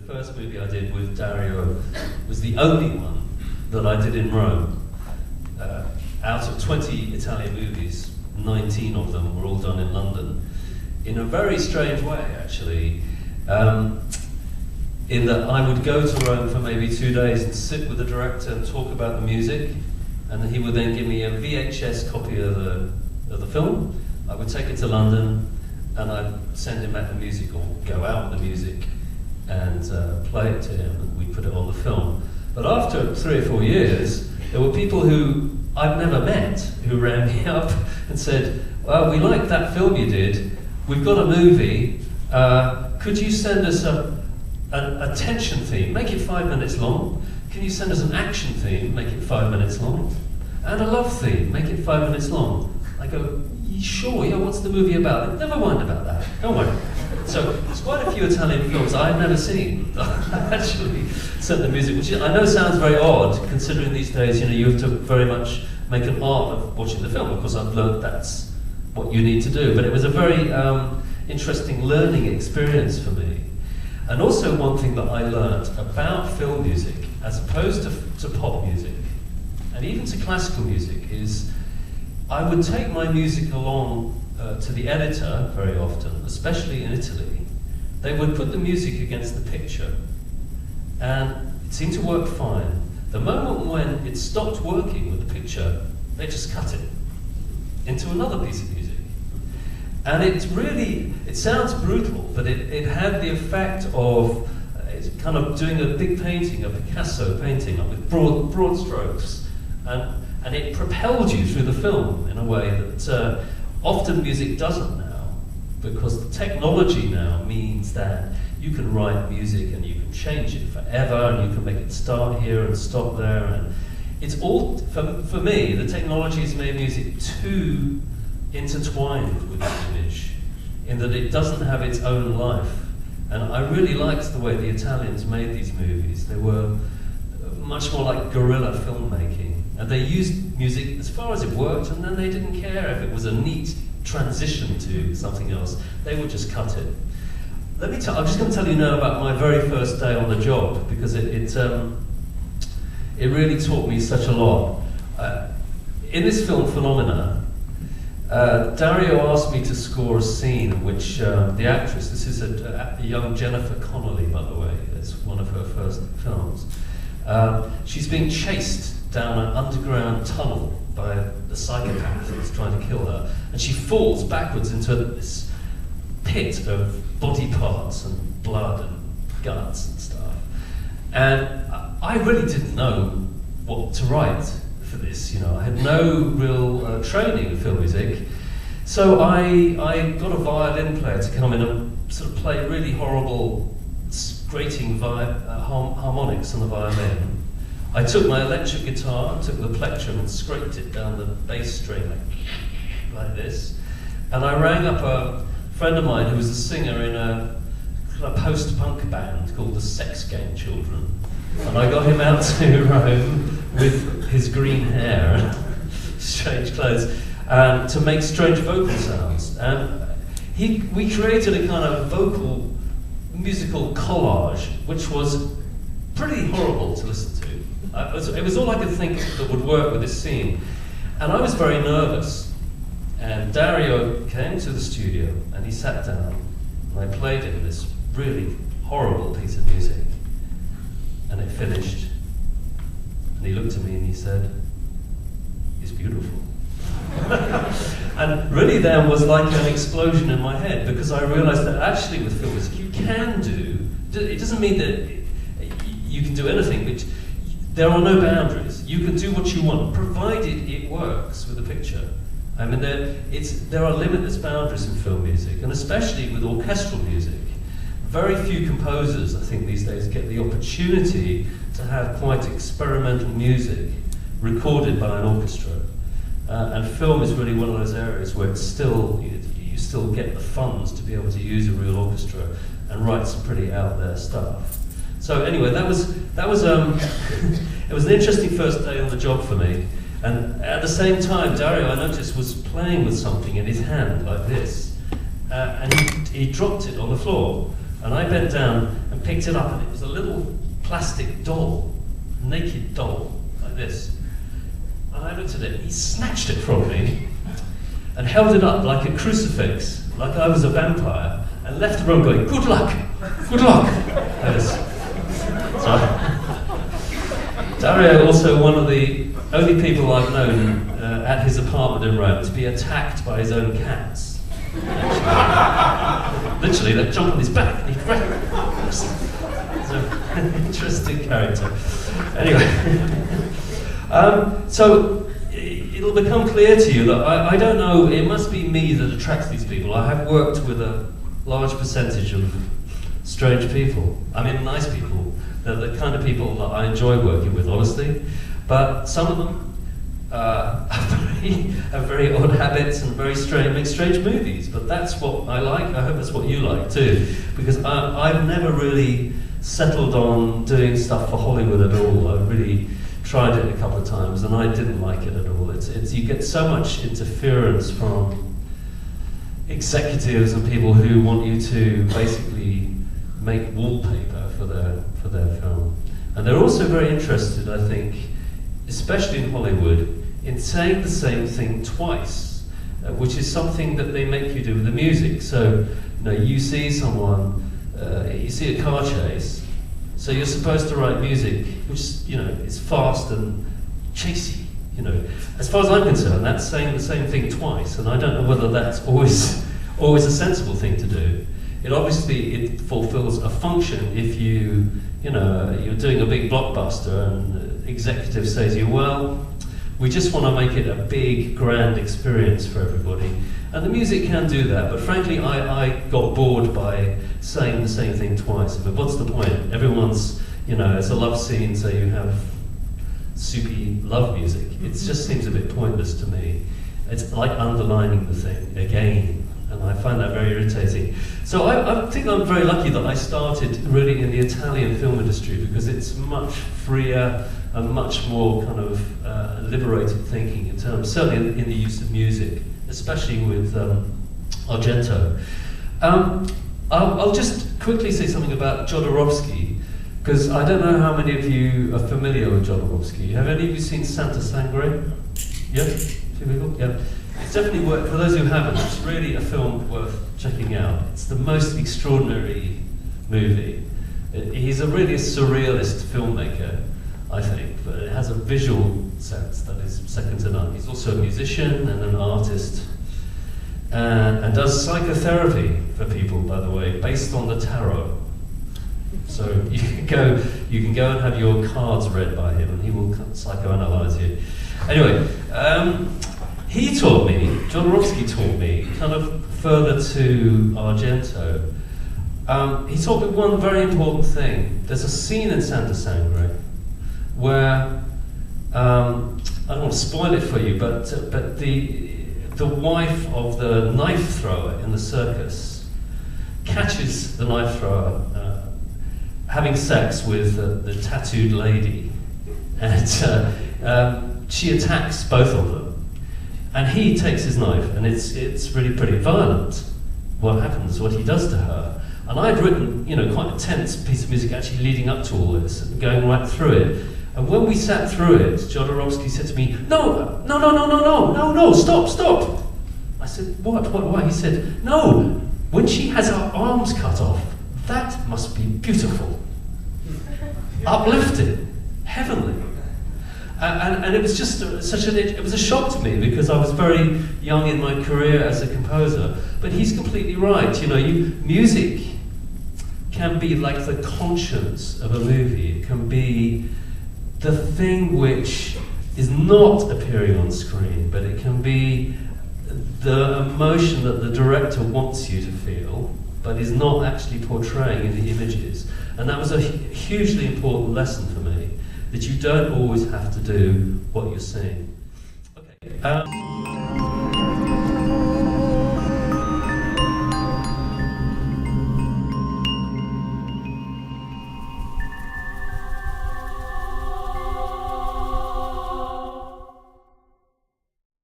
first movie I did with Dario was the only one that I did in Rome. Out of 20 Italian movies, 19 of them were all done in London. In a very strange way, actually, in that I would go to Rome for maybe 2 days and sit with the director and talk about the music, and he would then give me a VHS copy of the film. I would take it to London, and I'd send him back the music, or go out with the music and play it to him, and we'd put it on the film. But after 3 or 4 years, there were people who I'd never met who rang me up and said, well, we liked that film you did, we've got a movie, could you send us a tension theme, make it 5 minutes long? Can you send us an action theme, make it 5 minutes long? And a love theme, make it 5 minutes long? I go, sure, yeah, what's the movie about? Never mind about that, don't worry. So there's quite a few Italian films I've never seen that I actually sent the music, which I know sounds very odd, considering these days, you have to very much make an art of watching the film. Of course, I've learned that's what you need to do, but it was a very interesting learning experience for me. And also one thing that I learned about film music, as opposed to pop music, and even to classical music, is I would take my music along to the editor very often, especially in Italy. They would put the music against the picture, and it seemed to work fine. The moment when it stopped working with the picture, they just cut it into another piece of music. And it sounds brutal, but it had the effect of kind of doing a big painting, a Picasso painting, with broad strokes, and it propelled you through the film in a way that often music doesn't now, because the technology now means that you can write music and you can change it forever, and you can make it start here and stop there, and it's all, for me, the technology has made music too intertwined with the image, in that it doesn't have its own life. And I really liked the way the Italians made these movies. They were much more like guerrilla filmmaking, and they used music as far as it worked, and then they didn't care if it was a neat transition to something else. They would just cut it. I'm just going to tell you now about my very first day on the job, because it really taught me such a lot. In this film, Phenomena, Dario asked me to score a scene in which the actress, this is a young Jennifer Connelly, by the way, it's one of her first films, she's being chased down an underground tunnel by a psychopath who's trying to kill her, and she falls backwards into this pit of body parts and blood and guts and stuff. And I really didn't know what to write for this, I had no real training in film music. So I got a violin player to come in and sort of play really horrible, grating harmonics on the violin. I took my electric guitar, took the plectrum and scraped it down the bass string like this. And I rang up a friend of mine who was a singer in a post-punk band called the Sex Game Children. And I got him out to Rome with his green hair and strange clothes to make strange vocal sounds. And we created a kind of vocal musical collage, which was pretty horrible to listen to. It was all I could think that would work with this scene. And I was very nervous. And Dario came to the studio and he sat down and I played him this really horrible piece of music. And it finished. And he looked at me and he said, "It's beautiful." And really there was like an explosion in my head, because I realized that actually with film music you can do, it doesn't mean that you can do anything, but there are no boundaries. You can do what you want, provided it works with the picture. I mean, there are limitless boundaries in film music, and especially with orchestral music. Very few composers, I think, these days get the opportunity to have quite experimental music recorded by an orchestra. And film is really one of those areas where it's you still get the funds to be able to use a real orchestra and write some pretty out there stuff. So anyway, that was it was an interesting first day on the job for me. And at the same time, Dario, I noticed, was playing with something in his hand like this, and he dropped it on the floor. And I bent down and picked it up, and it was a little plastic doll, naked doll, like this. And I looked at it, and he snatched it from me and held it up like a crucifix, like I was a vampire, and left the room going, "Good luck, good luck." So, Dario, also one of the only people I've known at his apartment in Rome to be attacked by his own cats. Literally, they'd jump on his back and he'd run. It's an interesting character. Anyway, so it'll become clear to you that I don't know, it must be me that attracts these people. I have worked with a large percentage of strange people. I mean, nice people. They're the kind of people that I enjoy working with, honestly. But some of them have very odd habits and make strange movies. But that's what I like. I hope that's what you like too. Because I've never really settled on doing stuff for Hollywood at all. I've really tried it a couple of times and I didn't like it at all. It's you get so much interference from executives and people who want you to basically make wallpaper for their film. And they're also very interested, I think, especially in Hollywood, in saying the same thing twice, which is something that they make you do with the music. So, you see someone, you see a car chase, so you're supposed to write music which, is fast and chasey. As far as I'm concerned, that's saying the same thing twice, and I don't know whether that's always a sensible thing to do. It fulfills a function if you're doing a big blockbuster and the executive says to you, well, we just want to make it a big, grand experience for everybody. And the music can do that, but frankly, I got bored by saying the same thing twice. I mean, what's the point? Everyone's, it's a love scene, so you have soupy love music. It just seems a bit pointless to me. It's like underlining the thing again. And I find that very irritating. So I think I'm very lucky that I started really in the Italian film industry because it's much freer and much more kind of liberated thinking in terms, certainly in the use of music, especially with Argento. I'll just quickly say something about Jodorowsky, because I don't know how many of you are familiar with Jodorowsky. Have any of you seen Santa Sangre? Yeah? A few people? Yeah. It's definitely worth, for those who haven't, it's really a film worth checking out. It's the most extraordinary movie. He's really a surrealist filmmaker, I think, but it has a visual sense that is second to none. He's also a musician and an artist, and does psychotherapy for people, by the way, based on the tarot. So you can go and have your cards read by him, and he will psychoanalyze you. Anyway. Jodorowsky taught me, kind of further to Argento, he taught me one very important thing. There's a scene in Santa Sangre where, I don't want to spoil it for you, but the wife of the knife thrower in the circus catches the knife thrower having sex with the tattooed lady, and she attacks both of them. And he takes his knife, and it's really pretty violent. What happens, what he does to her. And I'd written, quite a tense piece of music actually leading up to all this, and going right through it. And when we sat through it, Jodorowsky said to me, no, stop. I said, what, why? He said, no, when she has her arms cut off, that must be beautiful. Uplifting, heavenly. And it was just it was a shock to me because I was very young in my career as a composer. But he's completely right. Music can be like the conscience of a movie. It can be the thing which is not appearing on screen, but it can be the emotion that the director wants you to feel, but is not actually portraying in the images. And that was a hugely important lesson for me. That you don't always have to do what you're seeing. Okay.